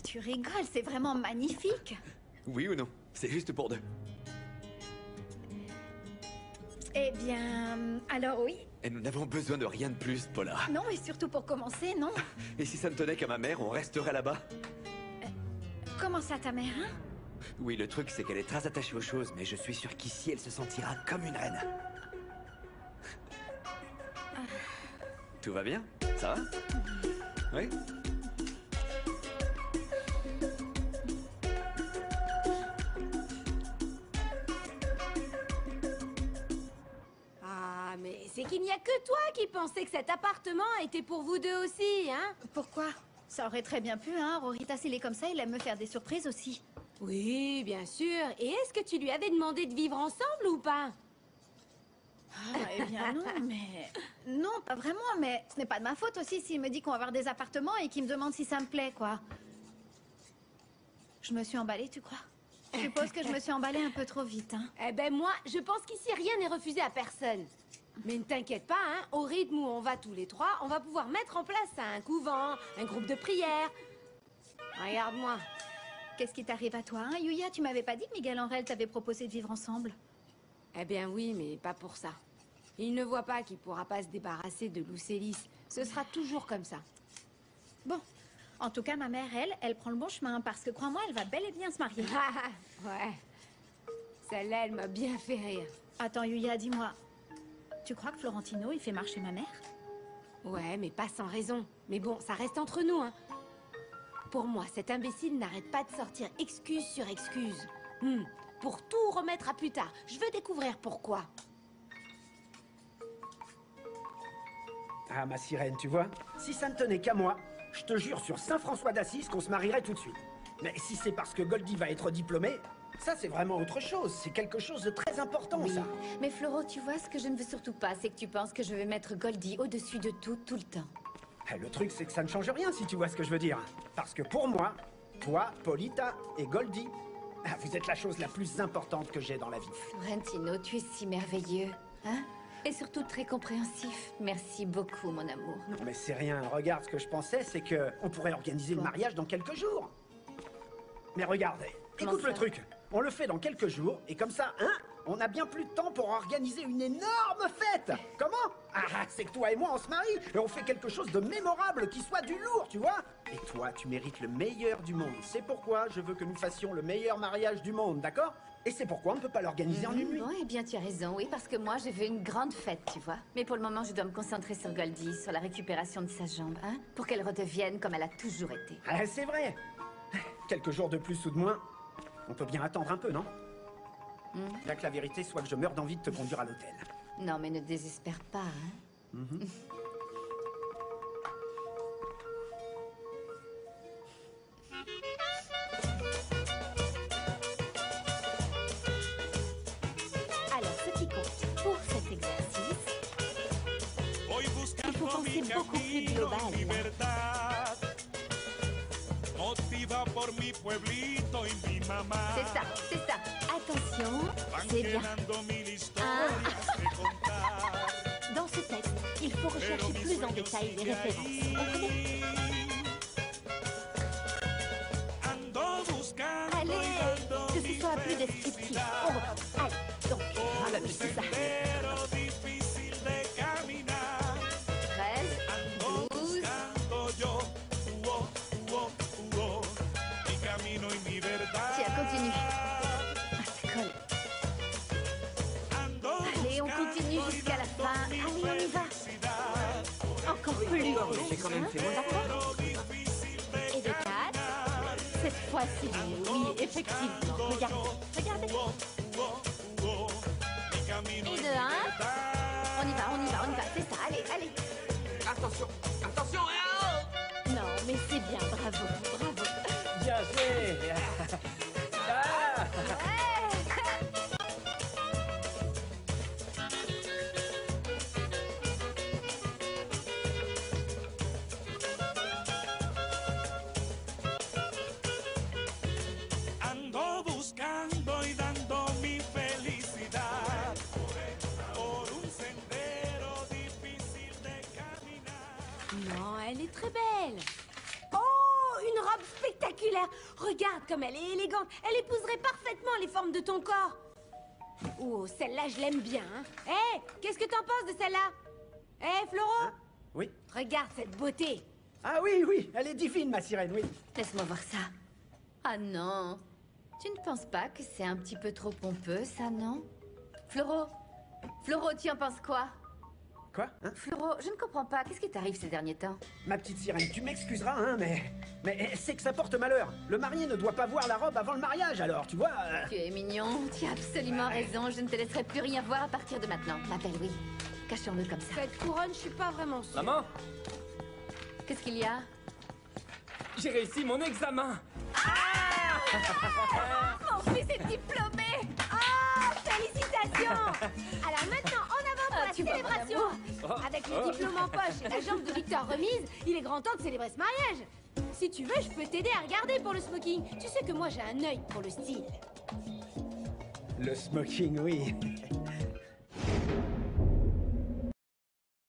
Tu rigoles, c'est vraiment magnifique. Oui ou non? C'est juste pour deux. Eh bien, alors oui. Et nous n'avons besoin de rien de plus, Paula. Non, et surtout pour commencer, non. Et si ça ne tenait qu'à ma mère, on resterait là-bas? Comment ça, ta mère, hein? Oui, le truc, c'est qu'elle est très attachée aux choses, mais je suis sûr qu'ici, elle se sentira comme une reine. Tout va bien? Ça va? Oui? Ah, mais c'est qu'il n'y a que toi qui pensais que cet appartement était pour vous deux aussi, hein? Pourquoi? Ça aurait très bien pu, hein. Rorita, s'il est comme ça, il aime me faire des surprises aussi. Oui, bien sûr. Et est-ce que tu lui avais demandé de vivre ensemble ou pas? Ah, eh bien non, mais... Non, pas vraiment, mais ce n'est pas de ma faute aussi s'il me dit qu'on va avoir des appartements et qu'il me demande si ça me plaît, quoi. Je me suis emballée, tu crois? Je suppose que je me suis emballée un peu trop vite, hein. Eh ben moi, je pense qu'ici rien n'est refusé à personne. Mais ne t'inquiète pas, hein, au rythme où on va tous les trois, on va pouvoir mettre en place un couvent, un groupe de prière. Regarde-moi. Qu'est-ce qui t'arrive à toi, hein, Yuya? Tu m'avais pas dit que Miguel Angel t'avait proposé de vivre ensemble? Eh bien oui, mais pas pour ça. Il ne voit pas qu'il pourra pas se débarrasser de Lucélis. Ce sera toujours comme ça. Bon. En tout cas, ma mère, elle prend le bon chemin, parce que crois-moi, elle va bel et bien se marier. Ouais. Celle-là, elle m'a bien fait rire. Attends, Yuya, dis-moi. Tu crois que Florentino, il fait marcher ma mère? Ouais, mais pas sans raison. Mais bon, ça reste entre nous, hein. Pour moi, cet imbécile n'arrête pas de sortir excuse sur excuse. Pour tout remettre à plus tard. Je veux découvrir pourquoi. Ah, ma sirène, tu vois, si ça ne tenait qu'à moi, je te jure sur Saint-François d'Assise qu'on se marierait tout de suite. Mais si c'est parce que Goldie va être diplômée, ça c'est vraiment autre chose. C'est quelque chose de très important, Oui, ça. mais Floro, tu vois, ce que je ne veux surtout pas, c'est que tu penses que je vais mettre Goldie au-dessus de tout, tout le temps. Le truc, c'est que ça ne change rien, si tu vois ce que je veux dire. Parce que pour moi, toi, Polita et Goldie, vous êtes la chose la plus importante que j'ai dans la vie. Florentino, tu es si merveilleux, hein? Et surtout très compréhensif. Merci beaucoup, mon amour. Non, mais c'est rien. Regarde, ce que je pensais, c'est que on pourrait organiser le mariage dans quelques jours. Mais regarde, écoute le truc. On le fait dans quelques jours, et comme ça, hein, on a bien plus de temps pour organiser une énorme fête. Comment? Ah, c'est que toi et moi, on se marie, et on fait quelque chose de mémorable, qui soit du lourd, tu vois? Et toi, tu mérites le meilleur du monde. C'est pourquoi je veux que nous fassions le meilleur mariage du monde, d'accord? Et c'est pourquoi on ne peut pas l'organiser en une nuit. Bon, eh bien, tu as raison, oui, parce que moi, je veux une grande fête, tu vois. Mais pour le moment, je dois me concentrer sur Goldie, sur la récupération de sa jambe, hein, pour qu'elle redevienne comme elle a toujours été. Ah, c'est vrai. Quelques jours de plus ou de moins, on peut bien attendre un peu, non? Bien que la vérité soit que je meurs d'envie de te conduire à l'hôtel. Non, mais ne désespère pas, hein. Alors, ce qui compte pour cet exercice, il faut penser beaucoup plus global. C'est ça. Attention, c'est bien. Dans ce texte, il faut rechercher plus en détail les références. Comprenez? Allez, que ce soit plus descriptif. Allez, donc, c'est ça. 13, 12... Tiens, continue. Ah, ça colle. Allez, on continue jusqu'à la fin. Allez, on y va. Encore plus. J'ai quand même fait mon D'accord. Et de 4. Cette fois-ci, oui, effectivement. Regardez. Et de 1. On y va. C'est ça, allez. Attention. Non, mais c'est bien, bravo. Bien joué. Ah. Ando buscando y dando mi felicidad por un sendero difícil de caminar. Non, elle est très belle. Oh, une robe spectaculaire. faire. Regarde comme elle est élégante. Elle épouserait parfaitement les formes de ton corps. Oh, celle-là, je l'aime bien. Hein. Hé, qu'est-ce que t'en penses de celle-là? Hé, Floro? Hein? Oui. Regarde cette beauté. Ah oui, oui, elle est divine, ma sirène, oui. Laisse-moi voir ça. Ah non. Tu ne penses pas que c'est un petit peu trop pompeux, ça, non? Floro? Floro, tu en penses quoi? Quoi, hein? Floro, je ne comprends pas. Qu'est-ce qui t'arrive ces derniers temps? Ma petite sirène, tu m'excuseras, hein, mais c'est que ça porte malheur. Le marié ne doit pas voir la robe avant le mariage, alors, tu vois. Tu es mignon, tu as absolument raison. Je ne te laisserai plus rien voir à partir de maintenant. Ma belle, oui. Cachons-le comme ça. Cette couronne, je suis pas vraiment sûre. Maman, Qu'est-ce qu'il y a? j'ai réussi mon examen. Mon fils est diplômé. Oh, félicitations. Alors maintenant, en avant pour la tu vois, célébration. Avec le diplôme en poche et la jambe de Victor remise, il est grand temps de célébrer ce mariage. Si tu veux, je peux t'aider à regarder pour le smoking. Tu sais que moi, j'ai un œil pour le style. Le smoking, oui.